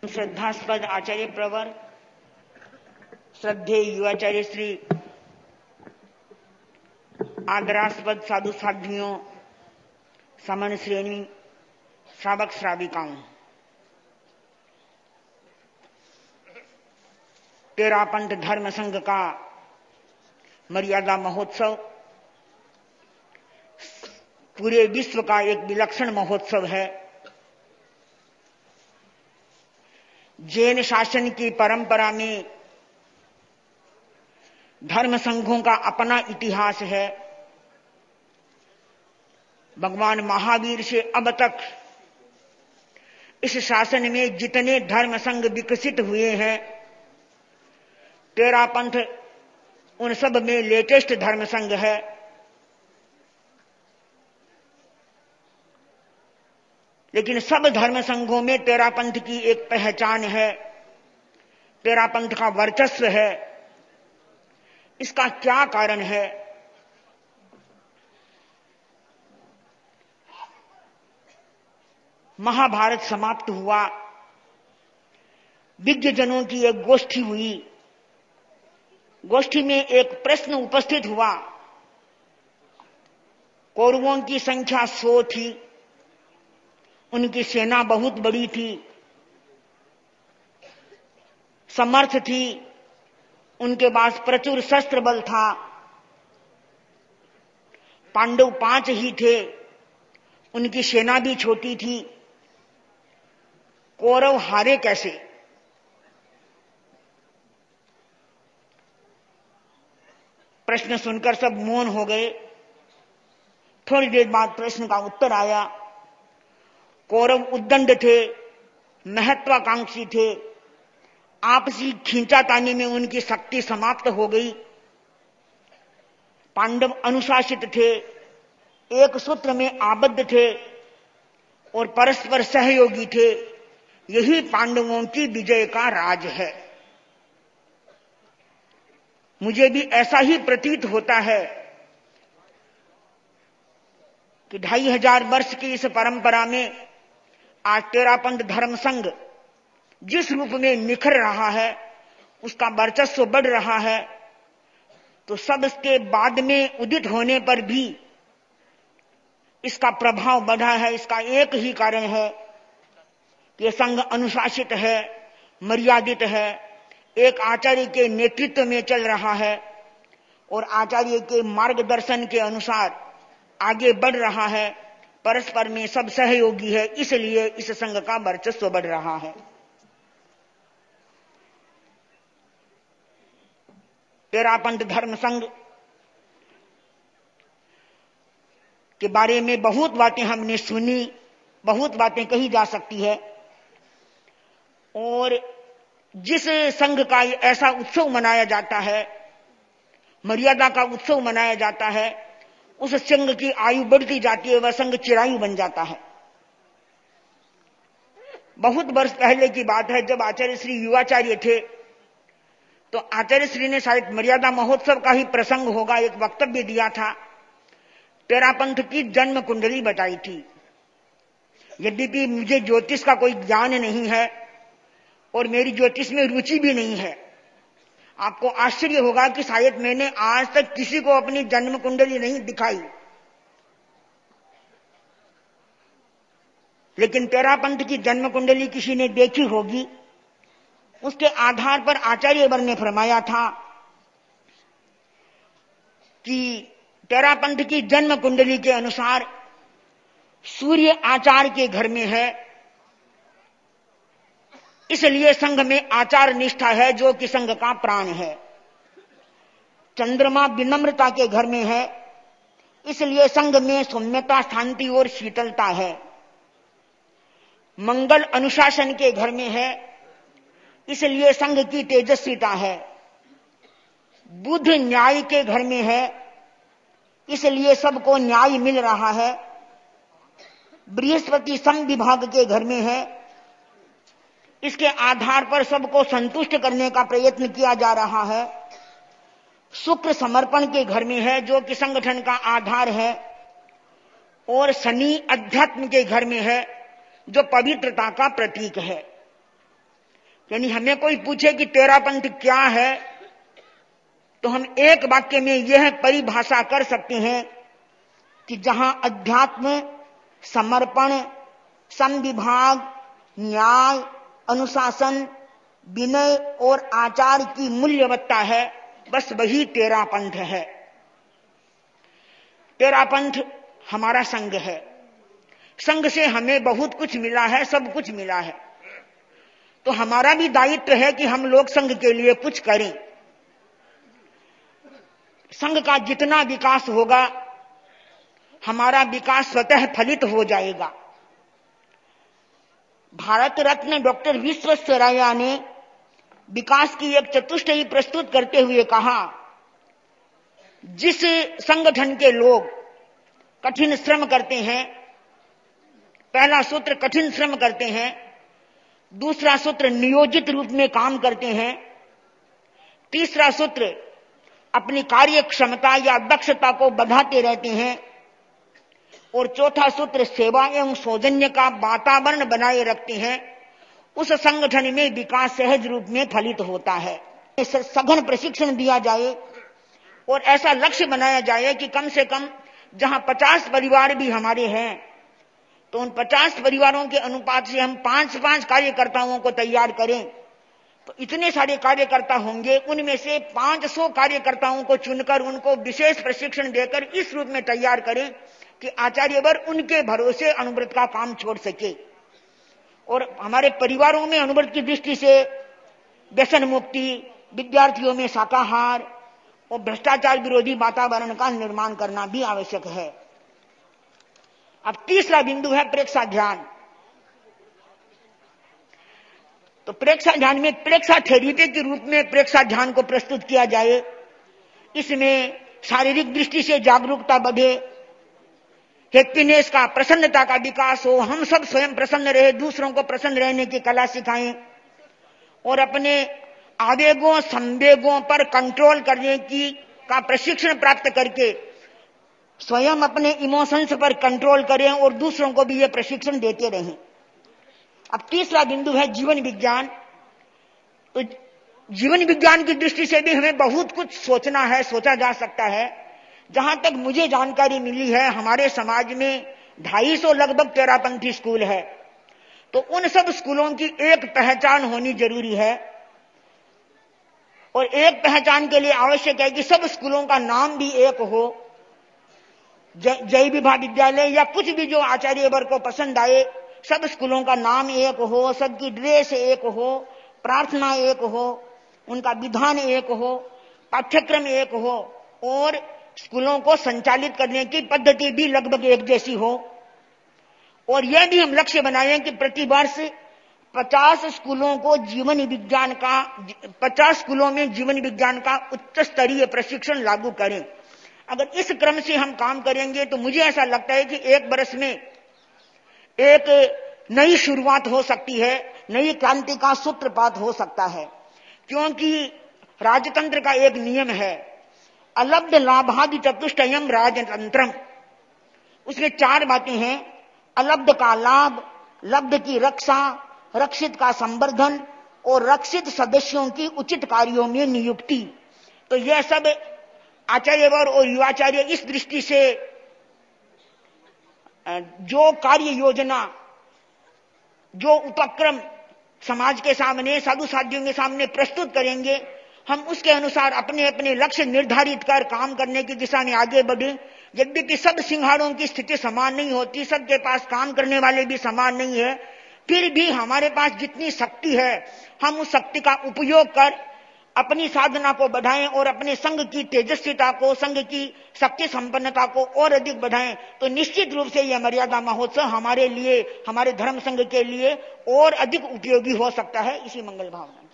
श्रद्धास्पद आचार्य प्रवर, श्रद्धेय युवाचार्य श्री, आदरास्पद साधु साध्वियों, समन श्रेणी, श्रावक श्राविकाओं, तेरापंथ धर्म संघ का मर्यादा महोत्सव पूरे विश्व का एक विलक्षण महोत्सव है। जैन शासन की परंपरा में धर्म संघों का अपना इतिहास है। भगवान महावीर से अब तक इस शासन में जितने धर्म संघ विकसित हुए हैं, तेरापंथ उन सब में लेटेस्ट धर्म संघ है। लेकिन सब धर्म संघों में तेरापंथ की एक पहचान है, तेरापंथ का वर्चस्व है। इसका क्या कारण है? महाभारत समाप्त हुआ, विज्ञजनों की एक गोष्ठी हुई। गोष्ठी में एक प्रश्न उपस्थित हुआ। कौरवों की संख्या 100 थी, उनकी सेना बहुत बड़ी थी, समर्थ थी, उनके पास प्रचुर शस्त्र बल था। पांडव 5 ही थे, उनकी सेना भी छोटी थी। कौरव हारे कैसे? प्रश्न सुनकर सब मौन हो गए। थोड़ी देर बाद प्रश्न का उत्तर आया। कौरव उद्दंड थे, महत्वाकांक्षी थे। आपसी खींचातानी में उनकी शक्ति समाप्त हो गई। पांडव अनुशासित थे, एक सूत्र में आबद्ध थे और परस्पर सहयोगी थे। यही पांडवों की विजय का राज है। मुझे भी ऐसा ही प्रतीत होता है कि 2500 वर्ष की इस परंपरा में आज तेरापंथ धर्म संघ जिस रूप में निखर रहा है, उसका वर्चस्व बढ़ रहा है। तो सब इसके बाद में उदित होने पर भी इसका प्रभाव बढ़ा है। इसका एक ही कारण है कि संघ अनुशासित है, मर्यादित है, एक आचार्य के नेतृत्व में चल रहा है और आचार्य के मार्गदर्शन के अनुसार आगे बढ़ रहा है। परस्पर में सब सहयोगी है, इसलिए इस संघ का वर्चस्व बढ़ रहा है। तेरापंथ धर्म संघ के बारे में बहुत बातें हमने सुनी, बहुत बातें कही जा सकती है। और जिस संघ का ऐसा उत्सव मनाया जाता है, मर्यादा का उत्सव मनाया जाता है, उस संघ की आयु बढ़ती जाती है, वह संघ चिरायु बन जाता है। बहुत वर्ष पहले की बात है, जब आचार्य श्री युवाचार्य थे, तो आचार्य श्री ने शायद मर्यादा महोत्सव का ही प्रसंग होगा, एक वक्तव्य दिया था। तेरापंथ की जन्म कुंडली बताई थी। यद्यपि मुझे ज्योतिष का कोई ज्ञान नहीं है और मेरी ज्योतिष में रुचि भी नहीं है, आपको आश्चर्य होगा कि शायद मैंने आज तक किसी को अपनी जन्म कुंडली नहीं दिखाई। लेकिन तेरापंथ की जन्म कुंडली किसी ने देखी होगी। उसके आधार पर आचार्य वर ने फरमाया था कि तेरापंथ की जन्म कुंडली के अनुसार सूर्य आचार्य के घर में है, इसलिए संघ में आचार निष्ठा है, जो कि संघ का प्राण है। चंद्रमा विनम्रता के घर में है, इसलिए संघ में सौम्यता, शांति और शीतलता है। मंगल अनुशासन के घर में है, इसलिए संघ की तेजस्विता है। बुध न्याय के घर में है, इसलिए सबको न्याय मिल रहा है। बृहस्पति सम विभाग के घर में है, इसके आधार पर सबको संतुष्ट करने का प्रयत्न किया जा रहा है। शुक्र समर्पण के घर में है, जो कि संगठन का आधार है। और शनि अध्यात्म के घर में है, जो पवित्रता का प्रतीक है। यानी हमें कोई पूछे कि तेरा पंथ क्या है, तो हम एक वाक्य में यह परिभाषा कर सकते हैं कि जहां अध्यात्म, समर्पण, समविभाग, न्याय, अनुशासन, विनय और आचार की मूल्यवत्ता है, बस वही तेरा पंथ है। तेरा पंथ हमारा संघ है। संघ से हमें बहुत कुछ मिला है, सब कुछ मिला है। तो हमारा भी दायित्व है कि हम लोग संघ के लिए कुछ करें। संघ का जितना विकास होगा, हमारा विकास स्वतः फलित हो जाएगा। भारत रत्न डॉक्टर विश्वेश्वरैया ने विकास की एक चतुष्टयी प्रस्तुत करते हुए कहा, जिस संगठन के लोग कठिन श्रम करते हैं, पहला सूत्र कठिन श्रम करते हैं, दूसरा सूत्र नियोजित रूप में काम करते हैं, तीसरा सूत्र अपनी कार्य क्षमता या दक्षता को बढ़ाते रहते हैं, और चौथा सूत्र सेवा एवं सौजन्य का वातावरण बनाए रखते हैं, उस संगठन में विकास सहज रूप में फलित होता है। सघन प्रशिक्षण दिया जाए और ऐसा लक्ष्य बनाया जाए कि कम से कम जहां 50 परिवार भी हमारे हैं, तो उन 50 परिवारों के अनुपात से हम 5-5 कार्यकर्ताओं को तैयार करें, तो इतने सारे कार्यकर्ता होंगे, उनमें से 500 कार्यकर्ताओं को चुनकर उनको विशेष प्रशिक्षण देकर इस रूप में तैयार करें कि आचार्यवर उनके भरोसे अनुव्रत का काम छोड़ सके। और हमारे परिवारों में अनुव्रत की दृष्टि से व्यसन मुक्ति, विद्यार्थियों में शाकाहार और भ्रष्टाचार विरोधी वातावरण का निर्माण करना भी आवश्यक है। अब तीसरा बिंदु है प्रेक्षाध्यान। तो प्रेक्षाध्यान में प्रेक्षा थेरेपी के रूप में प्रेक्षाध्यान को प्रस्तुत किया जाए। इसमें शारीरिक दृष्टि से जागरूकता बढ़े, हैप्पीनेस का, प्रसन्नता का विकास हो, हम सब स्वयं प्रसन्न रहे, दूसरों को प्रसन्न रहने की कला सिखाएं और अपने आवेगों, संवेगों पर कंट्रोल करने की का प्रशिक्षण प्राप्त करके स्वयं अपने इमोशंस पर कंट्रोल करें और दूसरों को भी ये प्रशिक्षण देते रहें। अब तीसरा बिंदु है जीवन विज्ञान। तो जीवन विज्ञान की दृष्टि से भी हमें बहुत कुछ सोचना है, सोचा जा सकता है। जहां तक मुझे जानकारी मिली है, हमारे समाज में 250 लगभग तेरापंथी स्कूल है। तो उन सब स्कूलों की एक पहचान होनी जरूरी है, और एक पहचान के लिए आवश्यक है कि सब स्कूलों का नाम भी एक हो। जय विभा विद्यालय या कुछ भी जो आचार्य वर्ग को पसंद आए, सब स्कूलों का नाम एक हो, सबकी ड्रेस एक हो, प्रार्थना एक हो, उनका विधान एक हो, पाठ्यक्रम एक हो, और स्कूलों को संचालित करने की पद्धति भी लगभग एक जैसी हो। और यह भी हम लक्ष्य बनाएं कि प्रति वर्ष 50 स्कूलों को जीवन विज्ञान का 50 स्कूलों में जीवन विज्ञान का उच्च स्तरीय प्रशिक्षण लागू करें। अगर इस क्रम से हम काम करेंगे तो मुझे ऐसा लगता है कि एक वर्ष में एक नई शुरुआत हो सकती है, नई क्रांति का सूत्रपात हो सकता है। क्योंकि राजतंत्र का एक नियम है, अलब्ध लाभादि चतुष्टयम राजतंत्रम। उसमें 4 बातें हैं, अलब्ध का लाभ, लब्ध की रक्षा, रक्षित का संवर्धन और रक्षित सदस्यों की उचित कार्यों में नियुक्ति। तो यह सब आचार्यवर और युवाचार्य इस दृष्टि से जो कार्य योजना, जो उपक्रम समाज के सामने, साधु साधियों के सामने प्रस्तुत करेंगे, हम उसके अनुसार अपने अपने लक्ष्य निर्धारित कर काम करने की दिशा में आगे बढ़े। यद्यपि सब सिंहाड़ों की स्थिति समान नहीं होती, सबके पास काम करने वाले भी समान नहीं है, फिर भी हमारे पास जितनी शक्ति है हम उस शक्ति का उपयोग कर अपनी साधना को बढ़ाएं और अपने संघ की तेजस्विता को, संघ की शक्ति संपन्नता को और अधिक बढ़ाएं। तो निश्चित रूप से यह मर्यादा महोत्सव हमारे लिए, हमारे धर्म संघ के लिए और अधिक उपयोगी हो सकता है। इसी मंगल भावना।